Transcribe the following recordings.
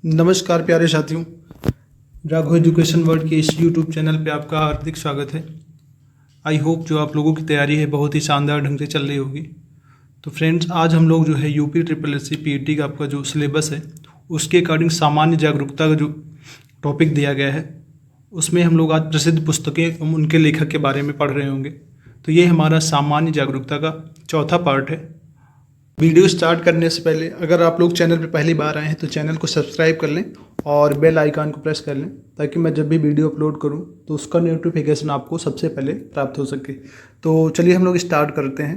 नमस्कार प्यारे साथियों, राघव एजुकेशन वर्ल्ड के इस यूट्यूब चैनल पे आपका हार्दिक स्वागत है। आई होप जो आप लोगों की तैयारी है बहुत ही शानदार ढंग से चल रही होगी। तो फ्रेंड्स, आज हम लोग जो है UP triple S C PET का आपका जो सिलेबस है उसके अकॉर्डिंग सामान्य जागरूकता का जो टॉपिक दिया गया है उसमें हम लोग आज प्रसिद्ध पुस्तकें एवं उनके लेखक के बारे में पढ़ रहे होंगे। तो ये हमारा सामान्य जागरूकता का चौथा पार्ट है। वीडियो स्टार्ट करने से पहले अगर आप लोग चैनल पर पहली बार आए हैं तो चैनल को सब्सक्राइब कर लें और बेल आइकन को प्रेस कर लें ताकि मैं जब भी वीडियो अपलोड करूं तो उसका नोटिफिकेशन आपको सबसे पहले प्राप्त हो सके। तो चलिए हम लोग स्टार्ट करते हैं।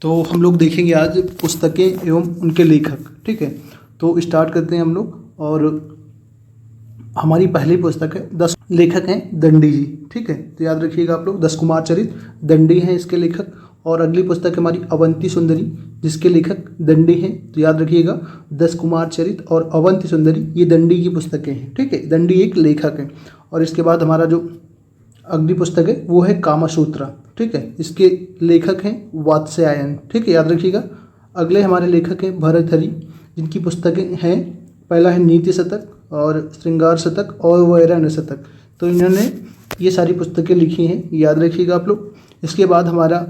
तो हम लोग देखेंगे आज पुस्तकें एवं उनके लेखक, ठीक है। तो स्टार्ट करते हैं हम लोग। और हमारी पहली पुस्तक है 10 लेखक हैं दंडी जी, ठीक है। तो याद रखिएगा आप लोग, 10 कुमार चरित दंडी हैं इसके लेखक। और अगली पुस्तक है हमारी अवंती सुंदरी जिसके लेखक दंडी हैं। तो याद रखिएगा 10 कुमार चरित और अवंती सुंदरी ये दंडी की पुस्तकें हैं, ठीक है। दंडी एक लेखक है। और इसके बाद हमारा जो अगली पुस्तक है वो है कामसूत्रा, ठीक है। इसके लेखक हैं वात्स्यायन, ठीक है, याद रखिएगा। अगले हमारे लेखक हैं भर्तृहरि जिनकी पुस्तकें हैं, पहला है नीति शतक और श्रृंगार शतक और वैराण्य शतक। तो इन्होंने ये सारी पुस्तकें लिखी हैं, याद रखिएगा आप लोग। इसके बाद हमारा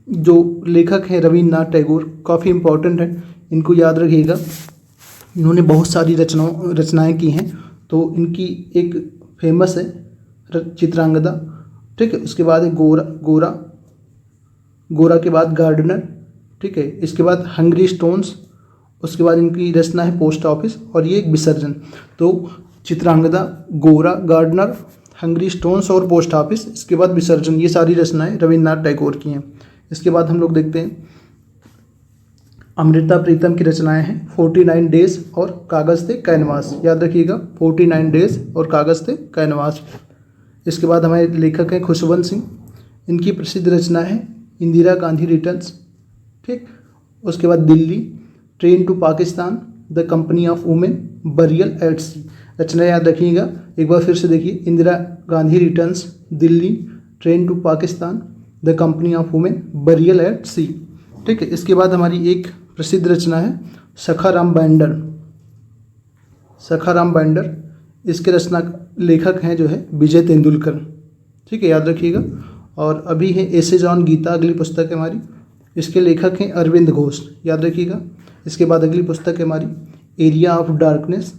जो लेखक हैं रविन्द्रनाथ टैगोर, काफ़ी इम्पोर्टेंट है, इनको याद रखिएगा। इन्होंने बहुत सारी रचनाएं की हैं। तो इनकी एक फेमस है चित्रांगदा, ठीक है। उसके बाद है गोरा के बाद गार्डनर, ठीक है। इसके बाद हंग्री स्टोन्स, उसके बाद इनकी रचना है पोस्ट ऑफिस और ये एक विसर्जन। तो चित्रांगदा, गोरा, गार्डनर, हंग्री स्टोन्स और पोस्ट ऑफिस, इसके बाद विसर्जन, ये सारी रचनाएं रविन्द्रनाथ टैगोर की हैं। इसके बाद हम लोग देखते हैं अमृता प्रीतम की रचनाएं हैं 49 डेज और कागज़ थे कैनवास, याद रखिएगा 49 डेज और कागज़ थे कैनवास। इसके बाद हमारे लेखक हैं खुशवंत सिंह, इनकी प्रसिद्ध रचना है इंदिरा गांधी रिटर्न्स, ठीक। उसके बाद Delhi, train to Pakistan, the company of women, burial at sea. Rachna याद रखिएगा, एक बार फिर से देखिए, Indira Gandhi returns, Delhi, train to Pakistan, the company of women, burial at sea, ठीक है। इसके बाद हमारी एक प्रसिद्ध रचना है सखाराम बाइंडर, इसके रचना लेखक हैं जो है विजय तेंदुलकर, ठीक है, याद रखिएगा। और अभी है एसेज ऑन गीता, अगली पुस्तक है हमारी, इसके लेखक हैं अरविंद घोष, याद रखिएगा। इसके बाद अगली पुस्तक है हमारी एरिया ऑफ डार्कनेस,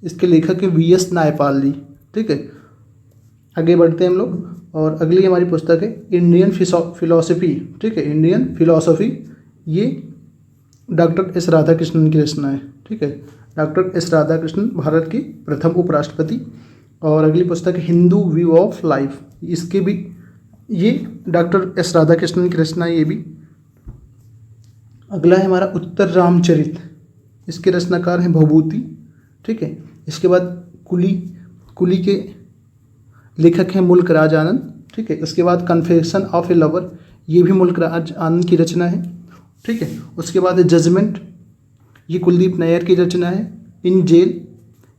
इसके लेखक हैं वीएस नायपाल जी, ठीक है। आगे बढ़ते हैं हम लोग। और अगली हमारी पुस्तक है इंडियन फिलॉसफी, ठीक है, इंडियन फिलॉसफी, ये डॉक्टर एस राधाकृष्णन की रचना है, ठीक है। डॉक्टर एस राधाकृष्णन भारत के प्रथम उपराष्ट्रपति। और अगली पुस्तक है हिंदू व्यू ऑफ लाइफ, इसके भी ये डॉक्टर एस राधाकृष्णन की रचना है ये भी। अगला है हमारा उत्तर रामचरित, इसके रचनाकार हैं भभूति, ठीक है। इसके बाद कुली के लेखक हैं मुल्क राज आनंद, ठीक है। उसके बाद कन्फेशन ऑफ ए लवर, ये भी मुल्क राज आनंद की रचना है, ठीक है। उसके बाद है जजमेंट, ये कुलदीप नैयर की रचना है। इन जेल,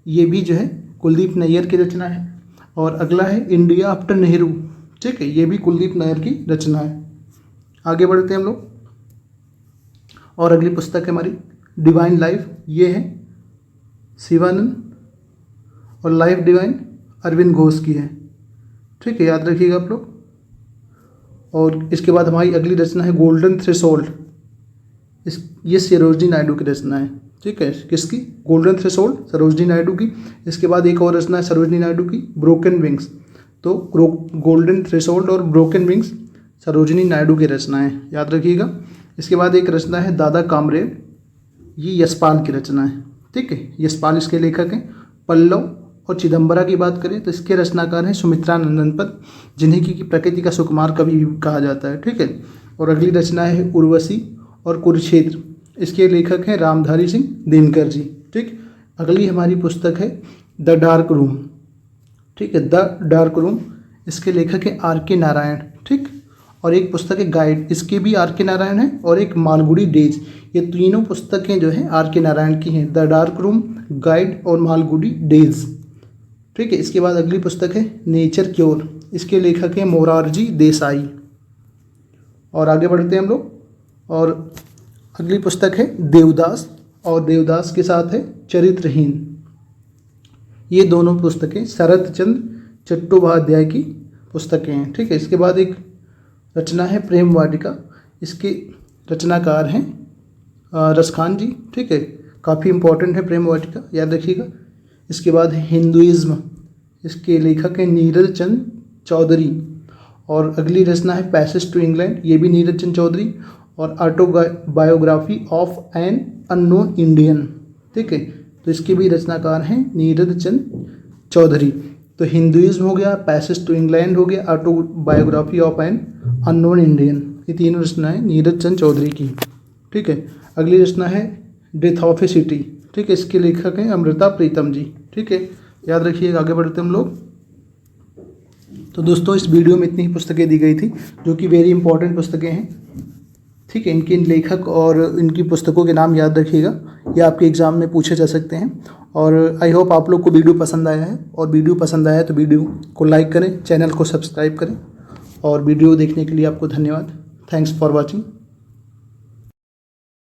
ये भी जो है कुलदीप नैयर की रचना है। और अगला है इंडिया आफ्टर नेहरू, ठीक है, ये भी कुलदीप नैयर की रचना है। आगे बढ़ते हैं हम लोग। और अगली पुस्तक है हमारी डिवाइन लाइफ, ये है शिवानंद, और लाइफ डिवाइन अरविंद घोष की है, ठीक है, याद रखिएगा आप लोग। और इसके बाद हमारी अगली रचना है गोल्डन थ्रेशोल्ड, ये सरोजिनी नायडू की रचना है, ठीक है। किसकी? गोल्डन थ्रेशोल्ड, सरोजिनी नायडू की। इसके बाद एक और रचना है सरोजिनी नायडू की, ब्रोकन विंग्स। तो गोल्डन थ्रेशोल्ड और ब्रोकन विंग्स सरोजिनी नायडू की रचनाएं, याद रखिएगा। इसके बाद एक रचना है दादा कामरेड, ये यशपाल की रचना है, ठीक है, यशपाल इसके लेखक हैं। पल्लव और चिदम्बरा की बात करें तो इसके रचनाकार हैं सुमित्रा नंदन पद, जिन्हें की प्रकृति का सुकुमार कवि भी कहा जाता है, ठीक है। और अगली रचना है उर्वशी और कुरुक्षेत्र, इसके लेखक हैं रामधारी सिंह दिनकर जी, ठीक। अगली हमारी पुस्तक है द डार्क रूम, ठीक है, द डार्क रूम, इसके लेखक हैं आर के नारायण, ठीक। और एक पुस्तक है गाइड, इसके भी आर के नारायण है। और एक मालगुडी डेज, ये तीनों पुस्तकें जो हैं आर के नारायण की हैं, द डार्क रूम, गाइड और मालगुडी डेज, ठीक है। इसके बाद अगली पुस्तक है नेचर क्योर, इसके लेखक हैं मोरारजी देसाई। और आगे बढ़ते हैं हम लोग। और अगली पुस्तक है देवदास, और देवदास के साथ है चरित्रहीन। ये दोनों पुस्तकें शरत चंद्र चट्टोपाध्याय की पुस्तकें हैं, ठीक है। इसके बाद एक रचना है प्रेम वाटिका, इसके रचनाकार हैं रसखान जी, ठीक है। काफ़ी इंपॉर्टेंट है प्रेम वाटिका, याद रखिएगा। इसके बाद है हिंदुइज्म, इसके लेखक हैं नीरज चंद चौधरी। और अगली रचना है पैसेज टू इंग्लैंड, ये भी नीरज चंद चौधरी। और autobiography of an unknown Indian, ठीक है। तो इसके भी रचनाकार हैं नीरज चंद चौधरी। तो हिंदुइज्म हो गया, पैसेज टू इंग्लैंड हो गया, autobiography of an unknown Indian, ये तीनों रचनाएं नीरज चंद चौधरी की, ठीक है। अगली रचना है डेथ ऑफ ए सिटी, ठीक है। इसके लेखक हैं अमृता प्रीतम जी, ठीक है। याद रखिएगा। आगे बढ़ते हम लोग। तो दोस्तों इस वीडियो में इतनी ही पुस्तकें दी गई थी जो कि वेरी इंपॉर्टेंट पुस्तकें हैं, ठीक है। इनके लेखक और इनकी पुस्तकों के नाम याद रखिएगा, ये आपके एग्ज़ाम में पूछे जा सकते हैं। और आई होप आप लोग को वीडियो पसंद आया है, और वीडियो पसंद आया है तो वीडियो को लाइक करें, चैनल को सब्सक्राइब करें, और वीडियो देखने के लिए आपको धन्यवाद। Thanks for watching.